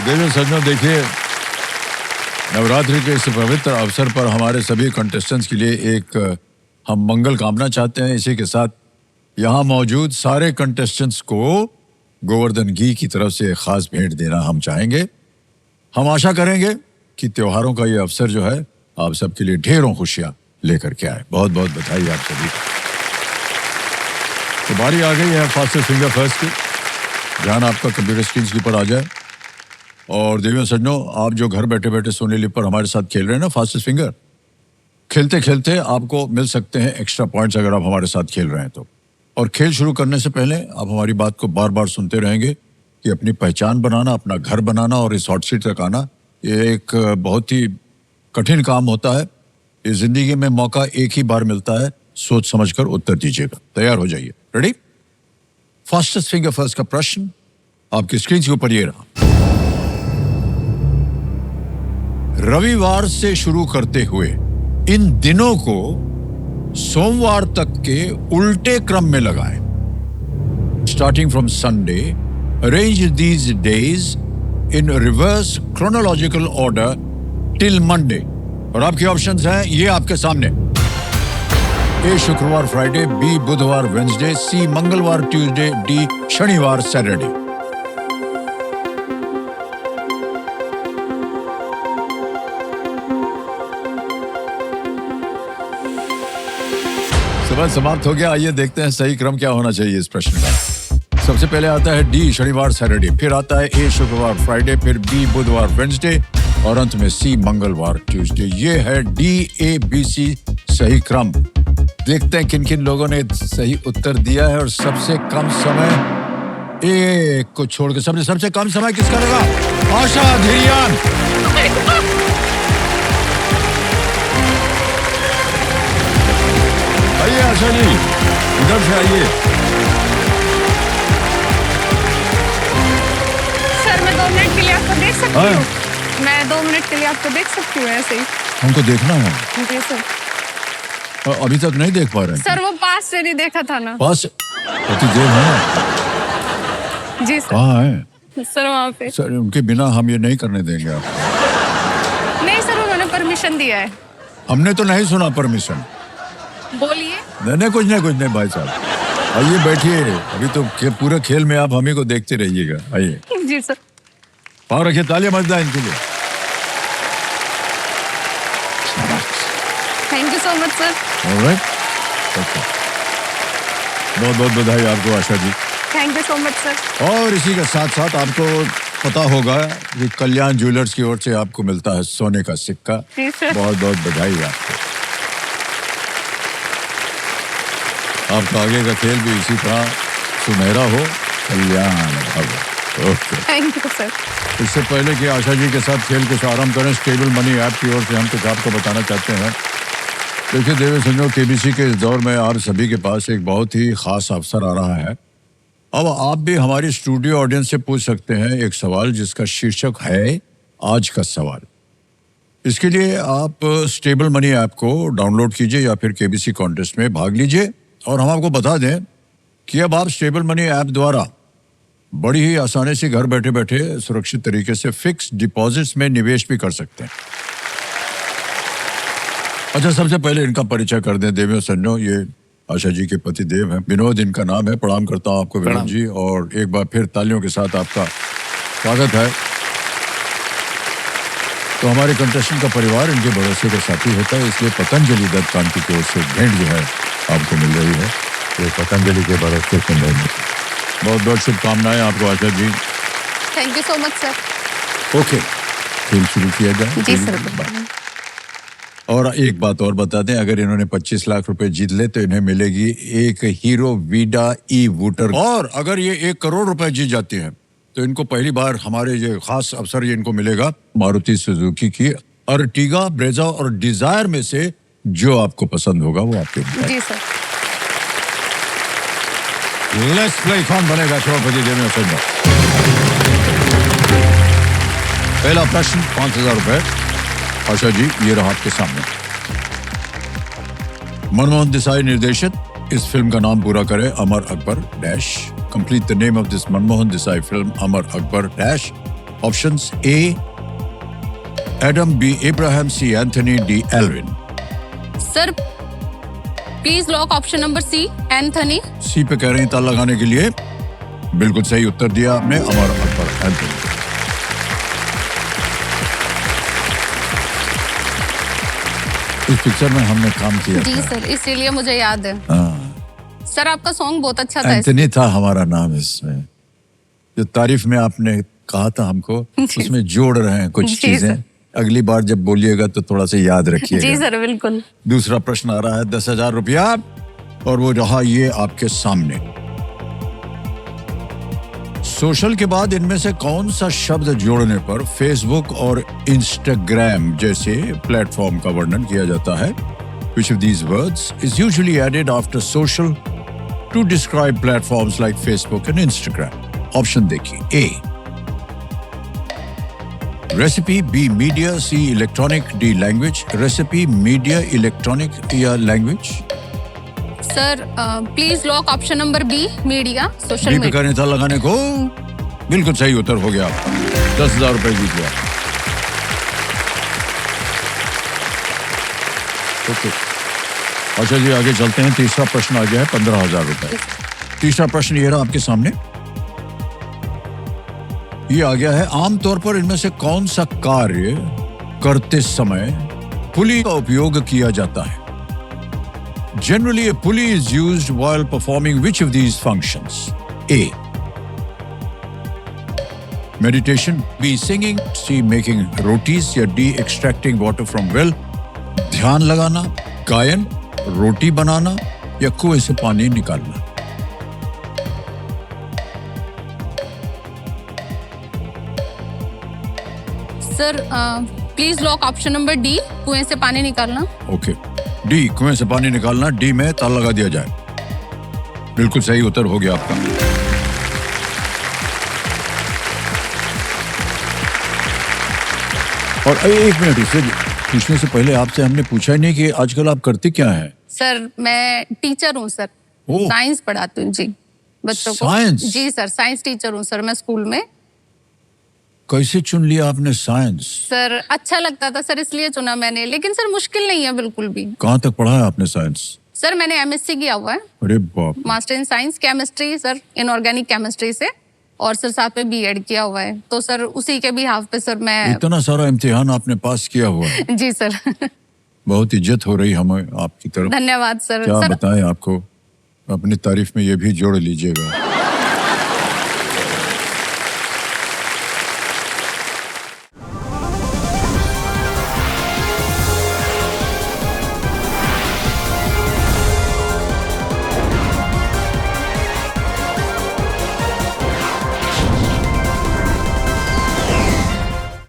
देवी सज्जनों, देखिए, नवरात्रि के इस पवित्र अवसर पर हमारे सभी कंटेस्टेंट्स के लिए एक हम मंगल कामना चाहते हैं। इसी के साथ यहाँ मौजूद सारे कंटेस्टेंट्स को गोवर्धन घी की तरफ से एक खास भेंट देना हम चाहेंगे। हम आशा करेंगे कि त्योहारों का ये अवसर जो है आप सबके लिए ढेरों खुशियां लेकर के आए। बहुत बहुत बधाई आप सभी को। तो बारी आ गई है फास्टेस्ट फिंगर फर्स्ट की। ध्यान आपका कंप्यूटर स्क्रीन के ऊपर आ जाए। और देवियों सज्जनों, आप जो घर बैठे बैठे सोनी लिप पर हमारे साथ खेल रहे हैं ना फास्टेस्ट फिंगर, खेलते खेलते आपको मिल सकते हैं एक्स्ट्रा पॉइंट्स अगर आप हमारे साथ खेल रहे हैं तो। और खेल शुरू करने से पहले आप हमारी बात को बार बार सुनते रहेंगे कि अपनी पहचान बनाना, अपना घर बनाना और इस हॉट सीट तक आना, ये एक बहुत ही कठिन काम होता है। इस जिंदगी में मौका एक ही बार मिलता है, सोच समझकर उत्तर दीजिएगा। तैयार हो जाइए। रेडी? फास्टेस्ट फिंगर फर्स्ट का प्रश्न आपकी स्क्रीन के ऊपर ये रहा। रविवार से शुरू करते हुए इन दिनों को सोमवार तक के उल्टे क्रम में लगाएं। Starting from Sunday, arrange these days in reverse chronological order till Monday. और आपके ऑप्शंस हैं ये आपके सामने। ए शुक्रवार फ्राइडे, बी बुधवार वेंसडे, सी मंगलवार ट्यूसडे, डी शनिवार सैटरडे। समय समाप्त हो गया। आइए देखते हैं सही क्रम क्या होना चाहिए इस प्रश्न का। सबसे पहले आता है डी शनिवार सैटरडे, फिर आता है ए शुक्रवार फ्राइडे, फिर बी बुधवार वेंसडे और अंत में सी मंगलवार ट्यूसडे। ये है DABC सही क्रम। देखते हैं किन किन लोगों ने सही उत्तर दिया है और सबसे कम समय ए को छोड़ के सबसे कम समय किसका लगा? आशा धीरियान। आइए आशा जी, इधर से आइए। सर, मैं 2 मिनट के लिए आपको देख सकती हूँ? मैं 2 मिनट के लिए आपको देख सकती हूँ ऐसे ही? हमको देखना है। जी सर। अभी तक नहीं देख पा रहे हैं सर, वो पास से नहीं देखा था ना। पास अति देव है। जी सर। कहाँ है सर? वहाँ पे। सर, उनके बिना हम ये नहीं करने देंगे आप। नहीं सर, उन्होंने परमिशन दिया है। हमने तो नहीं सुना परमिशन। बोलिए। नहीं कुछ नहीं भाई साहब, आइए बैठिए। अभी तो पूरे खेल में आप हम ही को देखते रहिएगा। आइए। जी सर। पाँव रखिए, तालियां मजदा इनके लिए। Thank you so much sir. Alright, बहुत बहुत बधाई आपको Asha ji. Thank you so much sir. और इसी के साथ साथ आपको पता होगा कि कल्याण ज्वेलर्स की ओर से आपको मिलता है सोने का सिक्का। जी सर। बहुत बहुत बधाई आपको। आपका आगे का खेल भी इसी तरह सुनहरा हो। कल्याण भव। Okay, thank you sir. इससे पहले कि आशा जी के साथ खेल को आरंभ करें, स्टेबल मनी ऐप की ओर से हम कुछ आपको बताना चाहते हैं। देखिए देवी संजो, KBC के इस दौर में आप सभी के पास एक बहुत ही खास अवसर आ रहा है। अब आप भी हमारी स्टूडियो ऑडियंस से पूछ सकते हैं एक सवाल जिसका शीर्षक है आज का सवाल। इसके लिए आप स्टेबल मनी ऐप को डाउनलोड कीजिए या फिर KBC कॉन्टेस्ट में भाग लीजिए। और हम आपको बता दें कि अब आप स्टेबल मनी ऐप द्वारा बड़ी ही आसानी से घर बैठे बैठे सुरक्षित तरीके से फिक्स डिपॉजिट्स में निवेश भी कर सकते हैं। अच्छा, सबसे पहले इनका परिचय कर दें देवियों सज्जनों। ये आशा जी के पति देव हैं, विनोद इनका नाम है। प्रणाम करता हूं आपको विनोद जी, और एक बार फिर तालियों के साथ आपका स्वागत है। तो हमारे कंटेस्टेंट का परिवार इनके भरोसे का साथी होता है, इसलिए पतंजलि दत्त कांति की ओर से भेंट जो है आपको मिल रही है। ये पतंजलि के भरोसे से बहुत बहुत शुभकामनाएं आपको Asha ji. Thank you so much sir. Okay, खेल शुरू किया जाए। जी सर। और एक बात और बता दें, अगर इन्होंने 25 लाख रुपए जीत ले तो इन्हें मिलेगी एक हीरो वीडा ई-वूटर। और अगर ये 1 करोड़ रुपए जीत जाती है तो इनको पहली बार हमारे ये खास अवसर ये इनको मिलेगा मारुति सुजुकी की अर्टिगा, ब्रेजा और डिजायर में से जो आपको पसंद होगा वो आपके। जी सर। Let's play. कौन बनेगा करोड़पति देवियों सज्जनों? पहला प्रश्न 5000 रुपए। आशा जी, ये रहा आपके सामने। मनमोहन देसाई निर्देशित इस फिल्म का नाम पूरा करें। Amar Akbar dash. Complete the name of this Manmohan Desai film Amar Akbar dash. Options A Adam, B Ibrahim, C Anthony, D Alvin. Sir please lock option number C, Anthony. C पे कह रही हैं ताला लगाने के लिए। बिल्कुल सही उत्तर दिया आपने, अमर अकबर एंथनी। इस पिक्चर में हमने काम किया जी था। सर, इसीलिए मुझे याद है। हाँ, सर आपका सॉन्ग बहुत अच्छा था। एंथनी था हमारा नाम इसमें। जो तारीफ में आपने कहा था हमको, जी। उसमें जोड़ रहे हैं कुछ जी चीजें। सर। अगली बार जब बोलिएगा तो थोड़ा सा याद जी रखिएगा। सर, बिल्कुल। दूसरा प्रश्न आ रहा है 10,000 रुपया, और वो रहा ये आपके सामने। सोशल के बाद इनमें से कौन सा शब्द जोड़ने पर फेसबुक और इंस्टाग्राम जैसे प्लेटफॉर्म का वर्णन किया जाता है? Which of these words is usually added after social to describe platforms like Facebook and Instagram? Option देखिए। A recipe, B media, C electronic, D language. Recipe, media, electronic या language? Sir please lock option number B, media, social B पे media. करें था लगाने को। बिल्कुल सही उत्तर हो गया आपका। 10,000 रुपए जीत गया। ओके, अच्छा जी आगे चलते हैं। तीसरा प्रश्न आ गया है 15,000 रुपए। तीसरा प्रश्न ये रहा आपके सामने। ये आ गया है, आमतौर पर इनमें से कौन सा कार्य करते समय पुली का उपयोग किया जाता है? Generally, a pulley is used while performing which of these functions? A. Meditation, B. Singing, C. Making rotis, या D. Extracting water from well. ध्यान लगाना, गायन, रोटी बनाना या कुएं से पानी निकालना। Sir please lock option number D, कुएं से पानी निकालना। ओके, डी कुएं से पानी निकालना। डी में ताला लगा दिया जाए। बिल्कुल सही उत्तर हो गया आपका। और एक मिनट, इसे पूछने से पहले आपसे हमने पूछा ही नहीं कि आजकल आप करते क्या हैं? सर मैं टीचर हूँ सर, ओह। साइंस पढ़ाती हूँ जी बच्चों को। साइंस? जी सर, साइंस टीचर हूँ सर मैं स्कूल में। कैसे चुन लिया आपने साइंस? सर अच्छा लगता था सर, इसलिए चुना मैंने, लेकिन सर मुश्किल नहीं है बिल्कुल भी। कहाँ तक पढ़ा है आपने साइंस? सर मैंने एमएससी किया हुआ है, अरे बाप, master in science chemistry sir, inorganic chemistry से, और सर साथ में बीएड किया हुआ है। तो सर उसी के भी हाफ पे सर मैं। इतना सारा इम्तिहान आपने पास किया हुआ है। जी सर। बहुत इज्जत हो रही हमें आपकी तरफ। धन्यवाद सर। क्या सर बताएं आपको, अपनी तारीफ में ये भी जोड़ लीजिएगा।